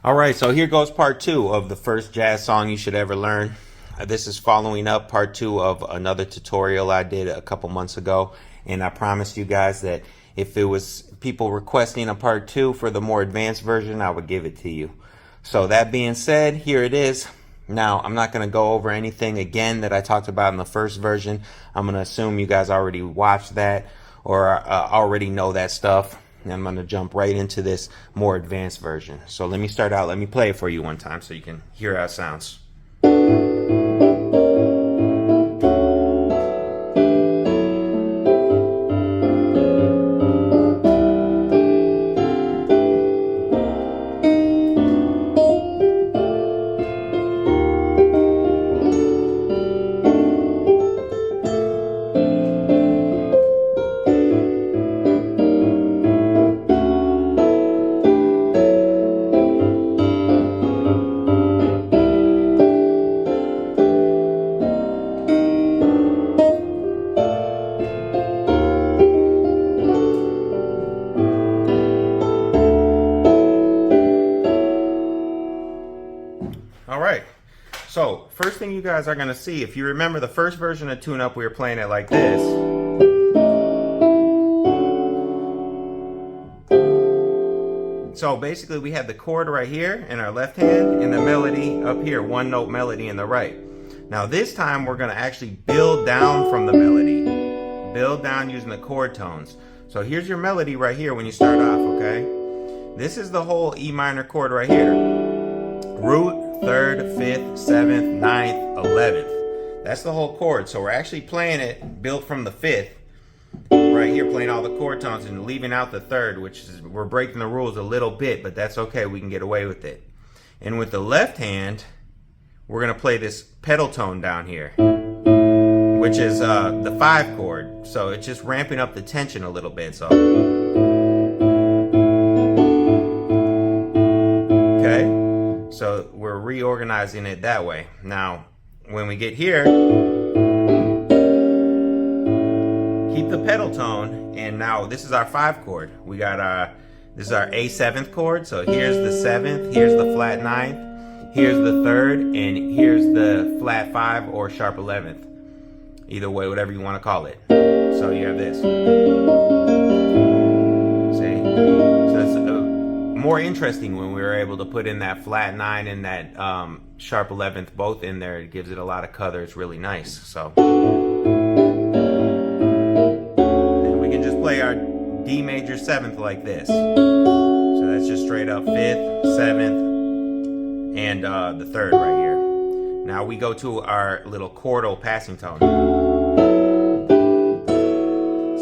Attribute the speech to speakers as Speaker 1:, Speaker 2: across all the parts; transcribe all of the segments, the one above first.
Speaker 1: All right, so here goes part two of the first jazz song you should ever learn. This is following up part two of another tutorial I did a couple months ago. And I promised you guys that if it was people requesting a part two for the more advanced version, I would give it to you. So that being said, here it is. Now, I'm not going to go over anything again that I talked about in the first version. I'm going to assume you guys already watched that or already know that stuff. And I'm going to jump right into this more advanced version. So let me start out. Let me play it for you one time so you can hear how it sounds. All right, so first thing you guys are going to see, if you remember the first version of Tune Up, we were playing it like this. So basically we had the chord right here in our left hand and the melody up here, one note melody in the right. Now this time we're going to actually build down from the melody, build down using the chord tones. So here's your melody right here when you start off, okay? This is the whole E minor chord right here. Root, 3rd, 5th, 7th, 9th, 11th. That's the whole chord. So we're actually playing it built from the 5th right here, playing all the chord tones and leaving out the 3rd, which is, we're breaking the rules a little bit, but that's okay. We can get away with it. And with the left hand, we're going to play this pedal tone down here, which is the 5 chord. So it's just ramping up the tension a little bit. So okay. So we're reorganizing it that way. Now, when we get here, keep the pedal tone, and now this is our 5 chord. We got this is our A7th chord. So here's the 7th, here's the flat 9th, here's the 3rd, and here's the flat 5 or sharp 11th. Either way, whatever you want to call it. So you have this. See? So it's more interesting when we were able to put in that flat 9 and that sharp 11th both in there. It gives it a lot of color. It's really nice. So and we can just play our D major 7th like this. So that's just straight up 5th, 7th, and the 3rd right here. Now we go to our little chordal passing tone.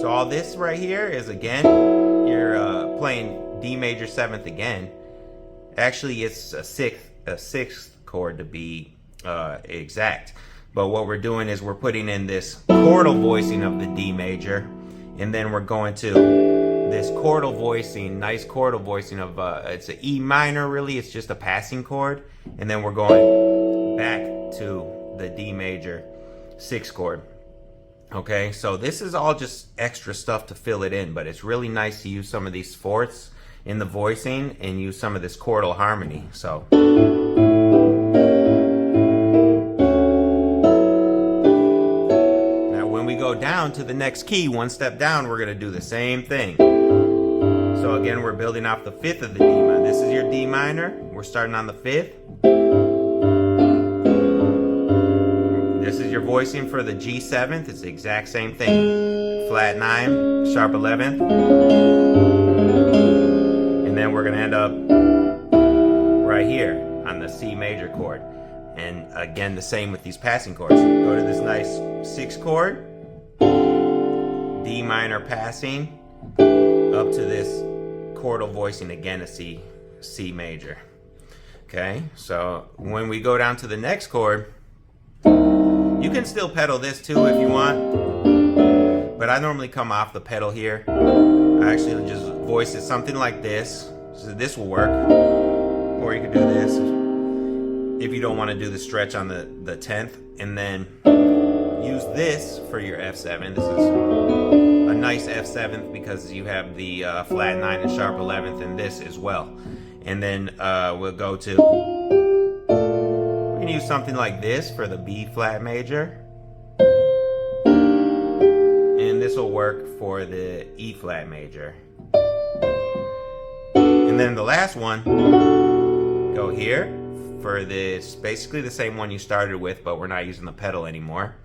Speaker 1: So all this right here is, again, you're playing D major 7th again. Actually, it's a sixth chord to be exact. But what we're doing is we're putting in this chordal voicing of the D major, and then we're going to this chordal voicing, nice chordal voicing of it's an E minor. Really, it's just a passing chord, and then we're going back to the D major 6th chord. Okay, so this is all just extra stuff to fill it in, but it's really nice to use some of these fourths in the voicing and use some of this chordal harmony. So now when we go down to the next key, one step down, we're going to do the same thing. So again, we're building off the 5th of the D minor. This is your D minor. We're starting on the 5th. This is your voicing for the G7th. It's the exact same thing. Flat 9, sharp 11th. And then we're going to end up right here on the C major chord. And again, the same with these passing chords. Go to this nice 6th chord, D minor passing, up to this chordal voicing, again a C major. Okay, so when we go down to the next chord, you can still pedal this too if you want, but I normally come off the pedal here. I actually just voice it something like this. So this will work, or you could do this if you don't want to do the stretch on the 10th, and then use this for your F7. This is nice F7th because you have the flat 9 and sharp 11th in this as well. And then we'll go to, we can use something like this for the B flat major. And this will work for the E flat major. And then the last one, go here for this, basically the same one you started with, but we're not using the pedal anymore.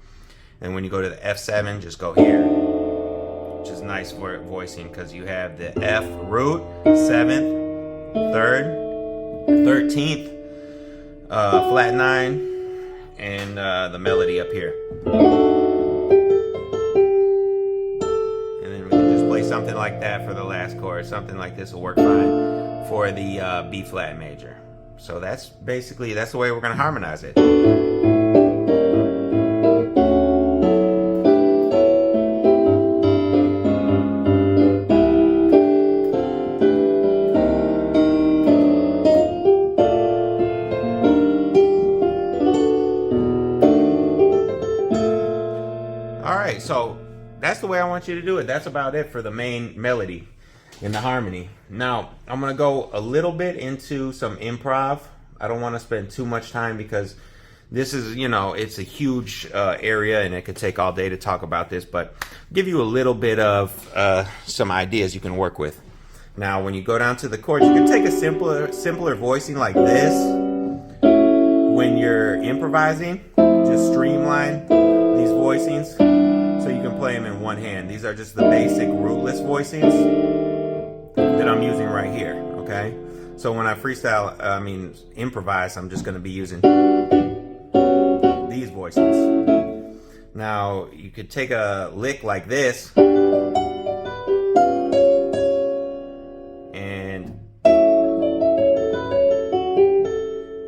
Speaker 1: And when you go to the F7, just go here, which is nice for voicing because you have the F root, 7th, 3rd, 13th, flat 9, and the melody up here. And then we can just play something like that for the last chord. Something like this will work fine for the B flat major. So that's basically, that's the way we're going to harmonize it. Alright, so that's the way I want you to do it. That's about it for the main melody and the harmony. Now, I'm going to go a little bit into some improv. I don't want to spend too much time because this is, you know, it's a huge area and it could take all day to talk about this, but give you a little bit of some ideas you can work with. Now, when you go down to the chords, you can take a simpler voicing like this when you're improvising. Just streamline these voicings so you can play them in one hand. These are just the basic rootless voicings that I'm using right here, okay? So when I improvise, I'm just going to be using these voices. Now, you could take a lick like this, and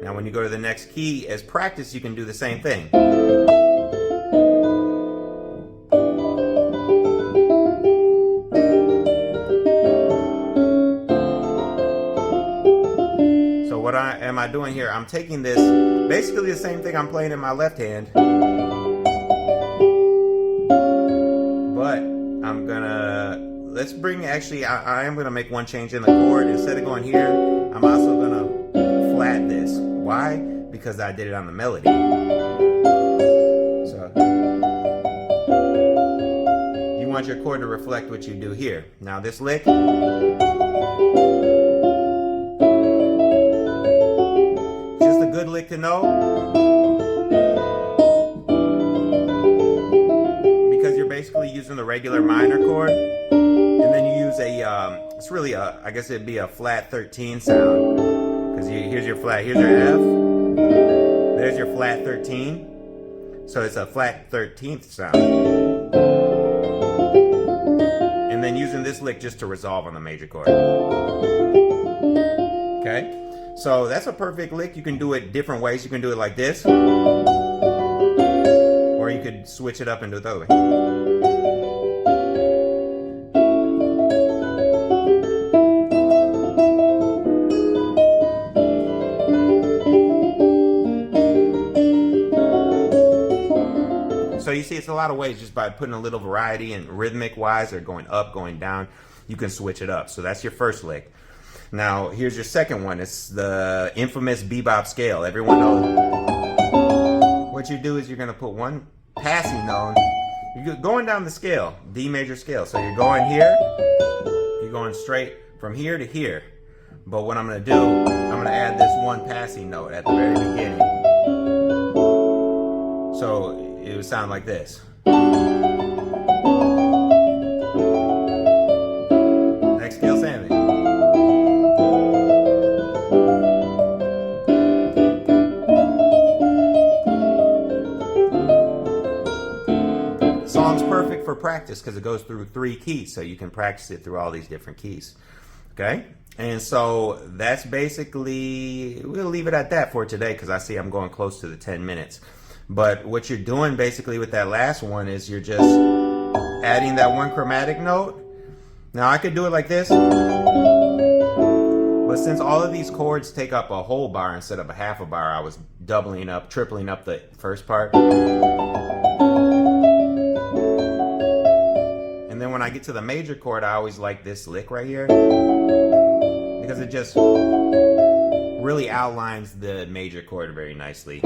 Speaker 1: now when you go to the next key, as practice, you can do the same thing. What am I doing here? I'm taking this, basically the same thing I'm playing in my left hand, but I'm gonna, I am gonna make one change in the chord. Instead of going here, I'm also gonna flat this. Why? Because I did it on the melody. So you want your chord to reflect what you do here. Now this lick, good lick to know because you're basically using the regular minor chord, and then you use it's really I guess it'd be a flat 13 sound, because here's your flat, here's your F, there's your flat 13, so it's a flat 13th sound, and then using this lick just to resolve on the major chord. Okay? So that's a perfect lick. You can do it different ways. You can do it like this, or you could switch it up and do it the other way. So you see, it's a lot of ways just by putting a little variety and rhythmic wise, or going up, going down, you can switch it up. So that's your first lick. Now, here's your second one. It's the infamous bebop scale. Everyone knows. What you do is you're going to put one passing note. You're going down the scale, D major scale. So you're going here. You're going straight from here to here. But what I'm going to do, I'm going to add this one passing note at the very beginning. So it would sound like this. Next scale, Sammy. Song's perfect for practice because it goes through 3 keys, so you can practice it through all these different keys. Okay? And so that's basically, we'll leave it at that for today because I see I'm going close to the 10 minutes. But what you're doing basically with that last one is you're just adding that one chromatic note. Now I could do it like this, but since all of these chords take up a whole bar instead of a half a bar, I was doubling up, tripling up the first part. And then when I get to the major chord, I always like this lick right here. because it just really outlines the major chord very nicely.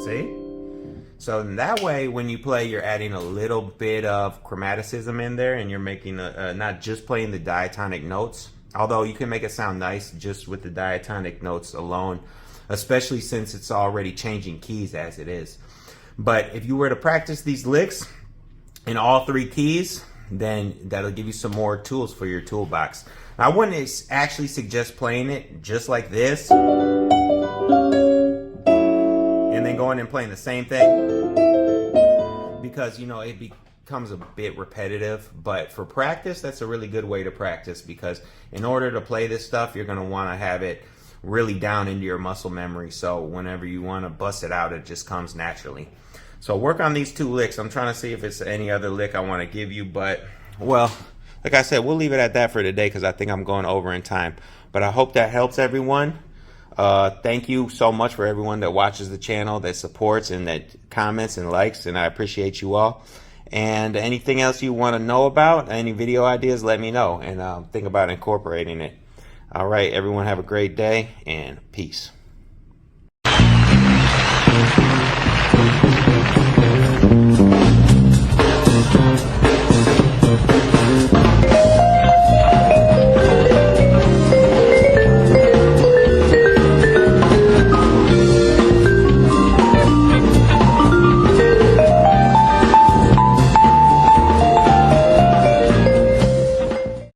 Speaker 1: See? So in that way, when you play, you're adding a little bit of chromaticism in there, and you're making not just playing the diatonic notes, although you can make it sound nice just with the diatonic notes alone, especially since it's already changing keys as it is. But if you were to practice these licks in all three keys, then that'll give you some more tools for your toolbox. Now, I wouldn't actually suggest playing it just like this and then going and playing the same thing, because it becomes a bit repetitive. But for practice, that's a really good way to practice, because in order to play this stuff, you're going to want to have it really down into your muscle memory, so whenever you want to bust it out, it just comes naturally. So work on these two licks. I'm trying to see if it's any other lick I want to give you, but well, like I said, we'll leave it at that for today because I think I'm going over in time. But I hope that helps everyone. Thank you so much for everyone that watches the channel, that supports, and that comments and likes, and I appreciate you all. And anything else you want to know about, any video ideas, let me know, and think about incorporating it. All right, everyone, have a great day, and peace.